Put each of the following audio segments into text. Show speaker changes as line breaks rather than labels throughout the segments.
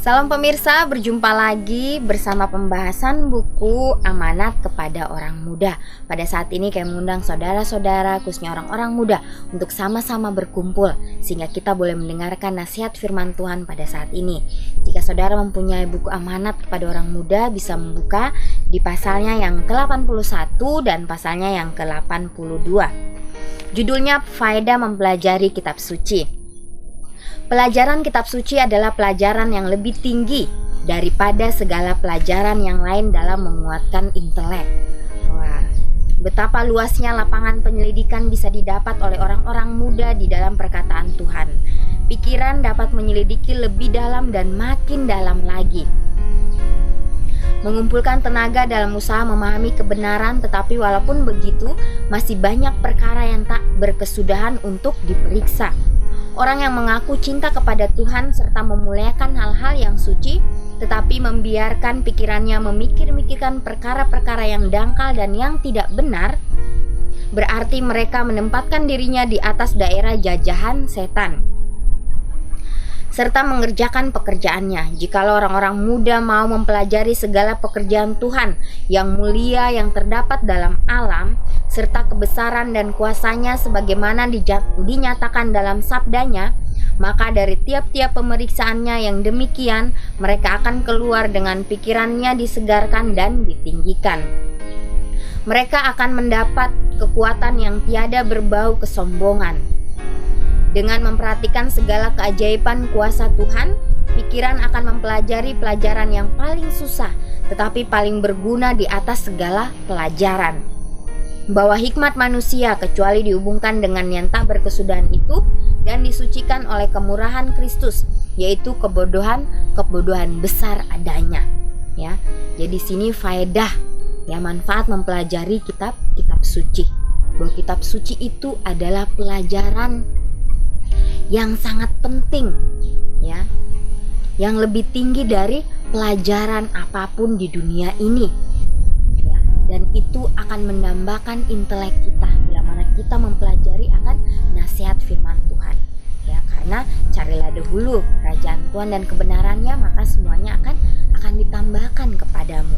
Salam pemirsa, berjumpa lagi bersama pembahasan buku Amanat kepada Orang Muda. Pada saat ini kami mengundang saudara-saudara, khususnya orang-orang muda, untuk sama-sama berkumpul sehingga kita boleh mendengarkan nasihat firman Tuhan pada saat ini. Jika saudara mempunyai buku Amanat kepada Orang Muda, bisa membuka di pasalnya yang ke-81 dan pasalnya yang ke-82. Judulnya Faedah Mempelajari Kitab Suci. Pelajaran kitab suci adalah pelajaran yang lebih tinggi daripada segala pelajaran yang lain dalam menguatkan intelek. Wah, betapa luasnya lapangan penyelidikan bisa didapat oleh orang-orang muda di dalam perkataan Tuhan. Pikiran dapat menyelidiki lebih dalam dan makin dalam lagi. Mengumpulkan tenaga dalam usaha memahami kebenaran, tetapi walaupun begitu, masih banyak perkara yang tak berkesudahan untuk diperiksa. Orang yang mengaku cinta kepada Tuhan serta memuliakan hal-hal yang suci, tetapi membiarkan pikirannya memikir-mikirkan perkara-perkara yang dangkal dan yang tidak benar, berarti mereka menempatkan dirinya di atas daerah jajahan setan serta mengerjakan pekerjaannya. Jikalau orang-orang muda mau mempelajari segala pekerjaan Tuhan yang mulia yang terdapat dalam alam, serta kebesaran dan kuasanya sebagaimana dinyatakan dalam sabdanya, maka dari tiap-tiap pemeriksaannya yang demikian, mereka akan keluar dengan pikirannya disegarkan dan ditinggikan. Mereka akan mendapat kekuatan yang tiada berbau kesombongan. Dengan memperhatikan segala keajaiban kuasa Tuhan, pikiran akan mempelajari pelajaran yang paling susah, tetapi paling berguna di atas segala pelajaran. Bahwa hikmat manusia kecuali dihubungkan dengan yang tak berkesudahan itu dan disucikan oleh kemurahan Kristus, yaitu kebodohan besar adanya. Ya, jadi sini faedah, ya, manfaat mempelajari kitab suci. Bahwa kitab suci itu adalah pelajaran yang sangat penting, ya, yang lebih tinggi dari pelajaran apapun di dunia ini, ya, dan itu akan menambahkan intelek kita bila mana kita mempelajari akan nasihat firman Tuhan, ya, karena carilah dahulu kerajaan Tuhan dan kebenarannya, maka semuanya akan ditambahkan kepadamu.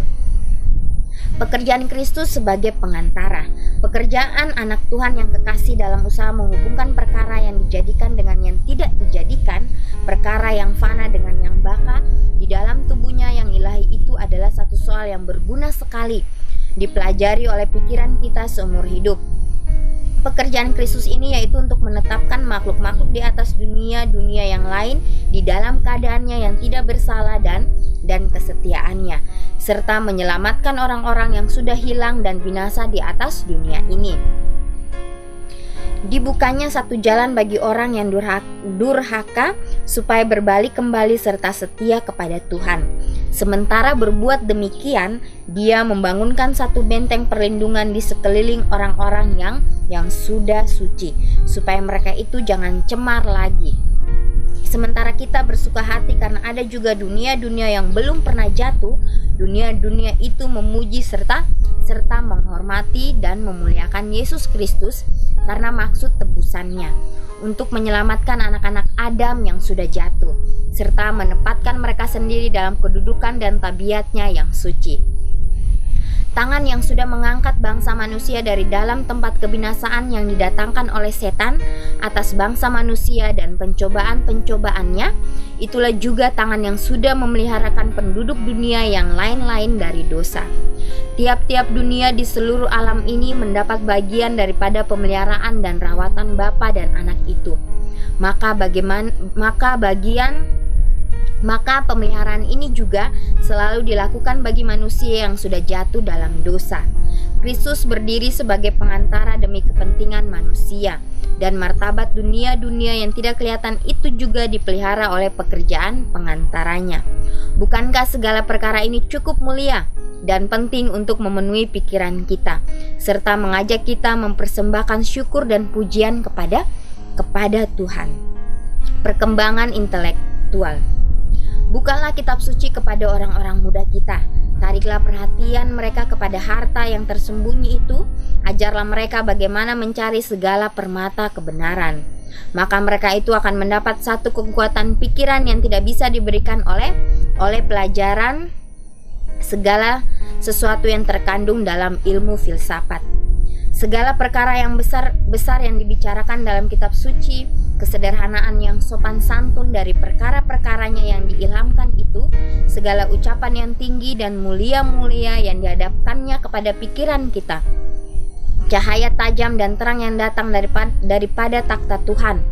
Pekerjaan Kristus sebagai pengantara. Pekerjaan anak Tuhan yang kekasih dalam usaha menghubungkan perkara yang dijadikan dengan yang tidak dijadikan, perkara yang fana dengan yang baka, di dalam tubuhnya yang ilahi itu adalah satu soal yang berguna sekali, dipelajari oleh pikiran kita seumur hidup. Pekerjaan Kristus ini yaitu untuk menetapkan makhluk-makhluk di atas dunia yang lain di dalam keadaannya yang tidak bersalah dan kesetiaannya, serta menyelamatkan orang-orang yang sudah hilang dan binasa di atas dunia ini. Dibukanya satu jalan bagi orang yang durhaka supaya berbalik kembali serta setia kepada Tuhan. Sementara berbuat demikian, dia membangunkan satu benteng perlindungan di sekeliling orang-orang yang sudah suci, supaya mereka itu jangan cemar lagi. Sementara kita bersuka hati karena ada juga dunia-dunia yang belum pernah jatuh, dunia-dunia itu memuji serta menghormati dan memuliakan Yesus Kristus karena maksud tebusannya, untuk menyelamatkan anak-anak Adam yang sudah jatuh, serta menempatkan mereka sendiri dalam kedudukan dan tabiatnya yang suci. Tangan yang sudah mengangkat bangsa manusia dari dalam tempat kebinasaan yang didatangkan oleh setan atas bangsa manusia dan pencobaan-pencobaannya, itulah juga tangan yang sudah memeliharakan penduduk dunia yang lain-lain dari dosa. Tiap-tiap dunia di seluruh alam ini mendapat bagian daripada pemeliharaan dan rawatan Bapa dan Anak itu. Maka pemeliharaan ini juga selalu dilakukan bagi manusia yang sudah jatuh dalam dosa. Kristus berdiri sebagai pengantara demi kepentingan manusia, dan martabat dunia-dunia yang tidak kelihatan itu juga dipelihara oleh pekerjaan pengantaranya. Bukankah segala perkara ini cukup mulia dan penting untuk memenuhi pikiran kita, serta mengajak kita mempersembahkan syukur dan pujian kepada Tuhan. Perkembangan intelektual. Bukalah kitab suci kepada orang-orang muda kita. Tariklah perhatian mereka kepada harta yang tersembunyi itu. Ajarlah mereka bagaimana mencari segala permata kebenaran. Maka mereka itu akan mendapat satu kekuatan pikiran yang tidak bisa diberikan oleh pelajaran segala sesuatu yang terkandung dalam ilmu filsafat. Segala perkara yang besar yang dibicarakan dalam kitab suci, kesederhanaan yang sopan santun dari perkara-perkaranya yang diilhamkan itu, segala ucapan yang tinggi dan mulia-mulia yang dihadapkannya kepada pikiran kita, cahaya tajam dan terang yang datang daripada takhta Tuhan,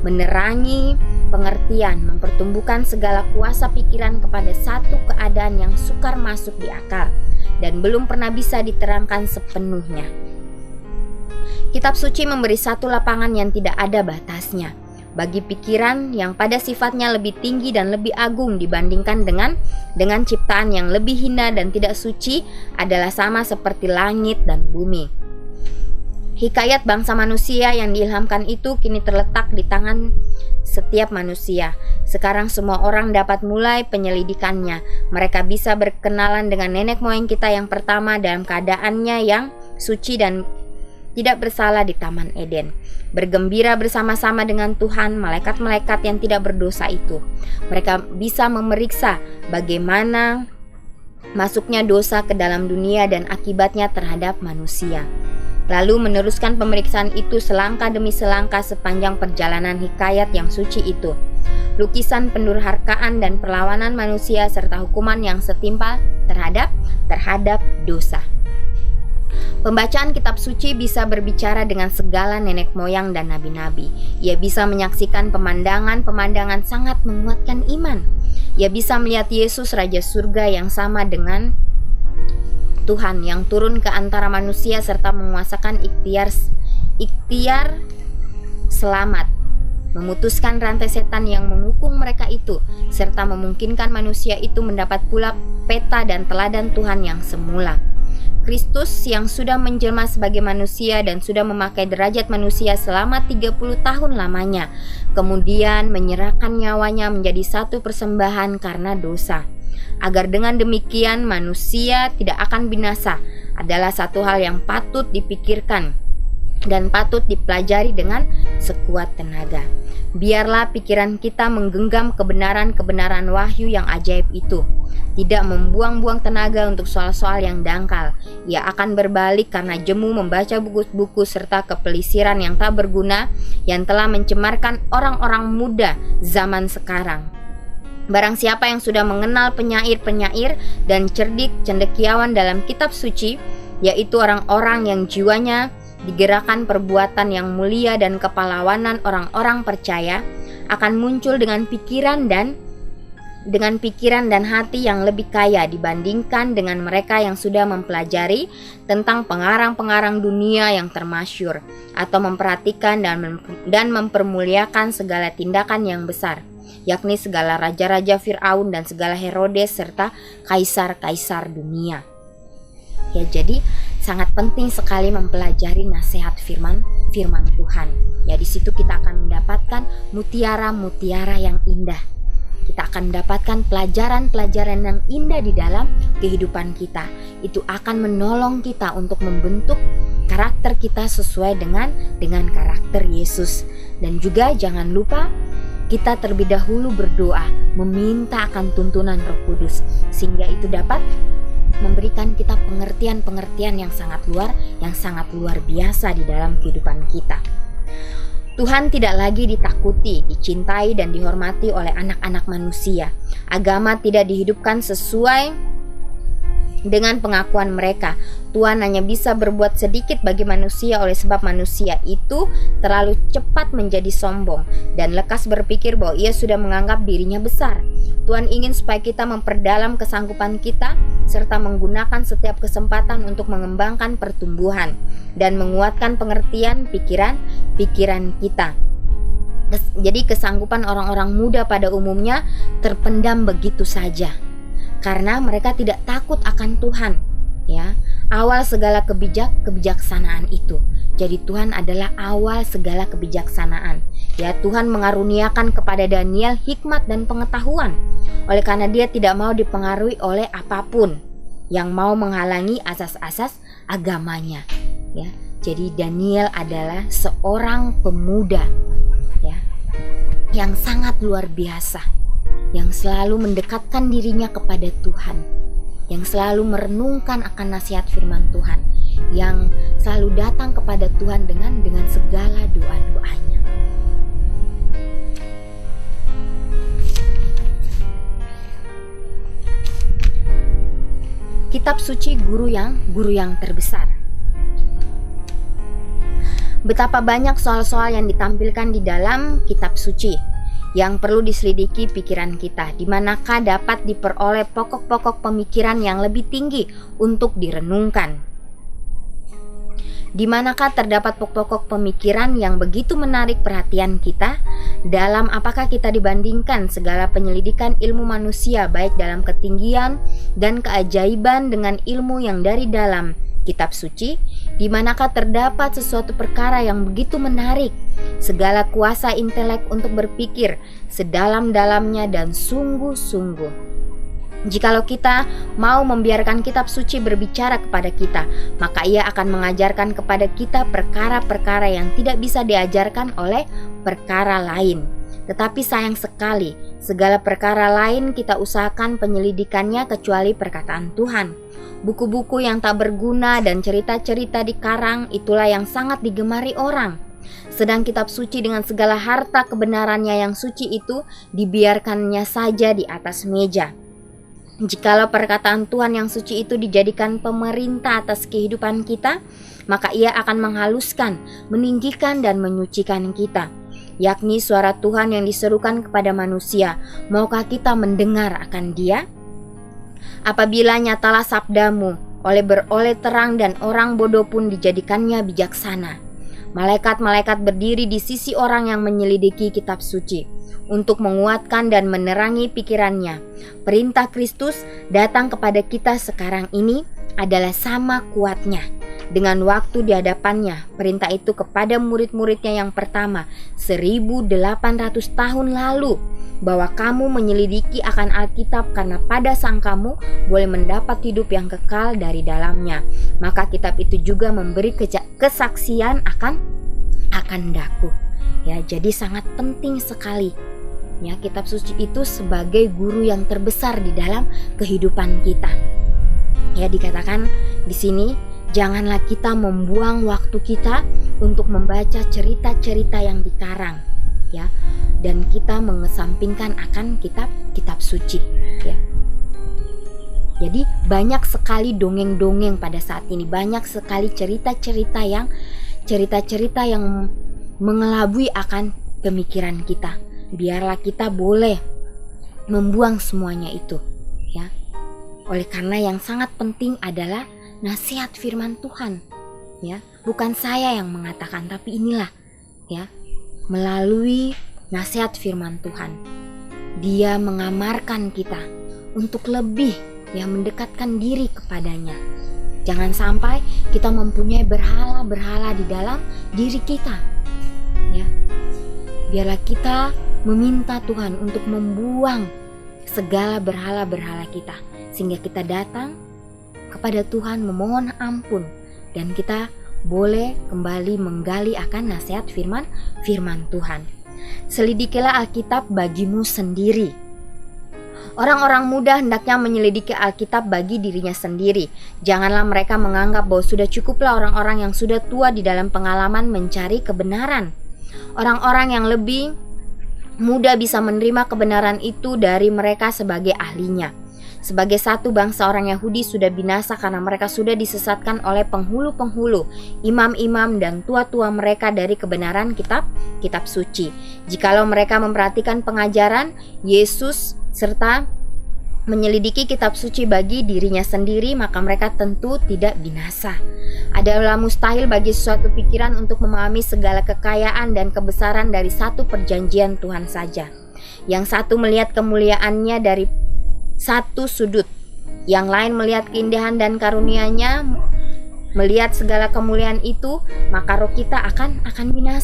menerangi pengertian, mempertumbuhkan segala kuasa pikiran kepada satu keadaan yang sukar masuk di akal dan belum pernah bisa diterangkan sepenuhnya. Kitab suci memberi satu lapangan yang tidak ada batasnya bagi pikiran yang pada sifatnya lebih tinggi dan lebih agung dibandingkan dengan ciptaan yang lebih hina dan tidak suci, adalah sama seperti langit dan bumi. Hikayat bangsa manusia yang diilhamkan itu kini terletak di tangan setiap manusia. Sekarang semua orang dapat mulai penyelidikannya. Mereka bisa berkenalan dengan nenek moyang kita yang pertama dalam keadaannya yang suci dan tidak bersalah di Taman Eden, bergembira bersama-sama dengan Tuhan, malaikat-malaikat yang tidak berdosa itu. Mereka bisa memeriksa bagaimana masuknya dosa ke dalam dunia dan akibatnya terhadap manusia. Lalu meneruskan pemeriksaan itu selangkah demi selangkah sepanjang perjalanan hikayat yang suci itu. Lukisan pendurhakaan dan perlawanan manusia serta hukuman yang setimpal terhadap dosa. Pembacaan kitab suci bisa berbicara dengan segala nenek moyang dan nabi-nabi. Ia bisa menyaksikan pemandangan-pemandangan sangat menguatkan iman. Ia bisa melihat Yesus Raja Surga yang sama dengan Tuhan yang turun ke antara manusia serta menguasakan ikhtiar selamat, memutuskan rantai setan yang menghukum mereka itu, serta memungkinkan manusia itu mendapat pula peta dan teladan Tuhan yang semula. Kristus yang sudah menjelma sebagai manusia dan sudah memakai derajat manusia selama 30 tahun lamanya, kemudian menyerahkan nyawanya menjadi satu persembahan karena dosa, agar dengan demikian manusia tidak akan binasa, adalah satu hal yang patut dipikirkan dan patut dipelajari dengan sekuat tenaga. Biarlah pikiran kita menggenggam kebenaran-kebenaran wahyu yang ajaib itu, tidak membuang-buang tenaga untuk soal-soal yang dangkal. Ia akan berbalik karena jemu membaca buku-buku serta kepelisiran yang tak berguna yang telah mencemarkan orang-orang muda zaman sekarang. Barang siapa yang sudah mengenal penyair-penyair dan cerdik cendekiawan dalam kitab suci, yaitu orang-orang yang jiwanya digerakkan perbuatan yang mulia dan kepahlawanan orang-orang percaya, akan muncul dengan pikiran dan hati yang lebih kaya dibandingkan dengan mereka yang sudah mempelajari tentang pengarang-pengarang dunia yang termasyur, atau memperhatikan dan mempermuliakan segala tindakan yang besar, yakni segala raja-raja Fir'aun dan segala Herodes serta kaisar-kaisar dunia. Ya, jadi sangat penting sekali mempelajari nasihat firman Tuhan. Ya, di situ kita akan mendapatkan mutiara-mutiara yang indah. Kita akan mendapatkan pelajaran-pelajaran yang indah di dalam kehidupan kita. Itu akan menolong kita untuk membentuk karakter kita sesuai dengan karakter Yesus. Dan juga jangan lupa kita terlebih dahulu berdoa, meminta akan tuntunan Roh Kudus, sehingga itu dapat memberikan kita pengertian-pengertian yang sangat luar biasa di dalam kehidupan kita. Tuhan tidak lagi ditakuti, dicintai dan dihormati oleh anak-anak manusia. Agama tidak dihidupkan sesuai dengan pengakuan mereka. Tuhan hanya bisa berbuat sedikit bagi manusia oleh sebab manusia itu terlalu cepat menjadi sombong dan lekas berpikir bahwa ia sudah menganggap dirinya besar. Tuhan ingin supaya kita memperdalam kesanggupan kita serta menggunakan setiap kesempatan untuk mengembangkan pertumbuhan dan menguatkan pengertian pikiran kita. Jadi kesanggupan orang-orang muda pada umumnya terpendam begitu saja, karena mereka tidak takut akan Tuhan, ya. Awal segala kebijaksanaan itu. Jadi Tuhan adalah awal segala kebijaksanaan. Ya, Tuhan mengaruniakan kepada Daniel hikmat dan pengetahuan. Oleh karena dia tidak mau dipengaruhi oleh apapun yang mau menghalangi asas-asas agamanya, ya. Jadi Daniel adalah seorang pemuda yang sangat luar biasa, yang selalu mendekatkan dirinya kepada Tuhan, yang selalu merenungkan akan nasihat firman Tuhan, yang selalu datang kepada Tuhan dengan segala doa-doanya. Kitab suci guru yang terbesar. Betapa banyak soal-soal yang ditampilkan di dalam kitab suci yang perlu diselidiki pikiran kita. Di manakah dapat diperoleh pokok-pokok pemikiran yang lebih tinggi untuk direnungkan? Di manakah terdapat pokok-pokok pemikiran yang begitu menarik perhatian kita? Dalam apakah kita dibandingkan segala penyelidikan ilmu manusia, baik dalam ketinggian dan keajaiban, dengan ilmu yang dari dalam kitab suci? Di manakah terdapat sesuatu perkara yang begitu menarik, segala kuasa intelek untuk berpikir sedalam-dalamnya dan sungguh-sungguh? Jikalau kita mau membiarkan kitab suci berbicara kepada kita, maka ia akan mengajarkan kepada kita perkara-perkara yang tidak bisa diajarkan oleh perkara lain. Tetapi sayang sekali, segala perkara lain kita usahakan penyelidikannya kecuali perkataan Tuhan. Buku-buku yang tak berguna dan cerita-cerita di karang, itulah yang sangat digemari orang. Sedang kitab suci dengan segala harta kebenarannya yang suci itu dibiarkannya saja di atas meja. Jikalau perkataan Tuhan yang suci itu dijadikan pemerintah atas kehidupan kita, maka ia akan menghaluskan, meninggikan dan menyucikan kita, yakni suara Tuhan yang diserukan kepada manusia. Maukah kita mendengar akan Dia? Apabila nyatalah sabdamu, beroleh terang dan orang bodoh pun dijadikannya bijaksana. Malaikat-malaikat berdiri di sisi orang yang menyelidiki kitab suci untuk menguatkan dan menerangi pikirannya. Perintah Kristus datang kepada kita sekarang ini adalah sama kuatnya dengan waktu di hadapannya. Perintah itu kepada murid-muridnya yang pertama 1800 tahun lalu, bahwa kamu menyelidiki akan Alkitab karena pada sang kamu boleh mendapat hidup yang kekal dari dalamnya. Maka kitab itu juga memberi kesaksian akan daku. Ya, jadi sangat penting sekali ya kitab suci itu sebagai guru yang terbesar di dalam kehidupan kita. Ya, dikatakan di sini, janganlah kita membuang waktu kita untuk membaca cerita-cerita yang dikarang, ya, dan kita mengesampingkan akan kitab suci, ya. Jadi banyak sekali dongeng-dongeng pada saat ini, banyak sekali cerita-cerita yang mengelabui akan pemikiran kita. Biarlah kita boleh membuang semuanya itu, ya. Oleh karena yang sangat penting adalah nasihat firman Tuhan, ya. Bukan saya yang mengatakan, tapi inilah, ya, melalui nasihat firman Tuhan, Dia mengamarkan kita untuk lebih, ya, mendekatkan diri kepadanya. Jangan sampai kita mempunyai berhala-berhala di dalam diri kita, ya. Biarlah kita meminta Tuhan untuk membuang segala berhala-berhala kita, sehingga kita datang kepada Tuhan memohon ampun, dan kita boleh kembali menggali akan nasihat firman Tuhan. Selidikilah Alkitab bagimu sendiri. Orang-orang muda hendaknya menyelidiki Alkitab bagi dirinya sendiri. Janganlah mereka menganggap bahwa sudah cukuplah orang-orang yang sudah tua di dalam pengalaman mencari kebenaran. Orang-orang yang lebih muda bisa menerima kebenaran itu dari mereka sebagai ahlinya. Sebagai satu bangsa, orang Yahudi sudah binasa karena mereka sudah disesatkan oleh penghulu-penghulu, imam-imam dan tua-tua mereka dari kebenaran kitab suci. Jikalau mereka memperhatikan pengajaran Yesus serta menyelidiki kitab suci bagi dirinya sendiri, maka mereka tentu tidak binasa. Adalah mustahil bagi suatu pikiran untuk memahami segala kekayaan dan kebesaran dari satu perjanjian Tuhan saja. Yang satu melihat kemuliaannya dari satu sudut, yang lain melihat keindahan dan karunia-Nya. Melihat segala kemuliaan itu, maka roh kita akan binasa.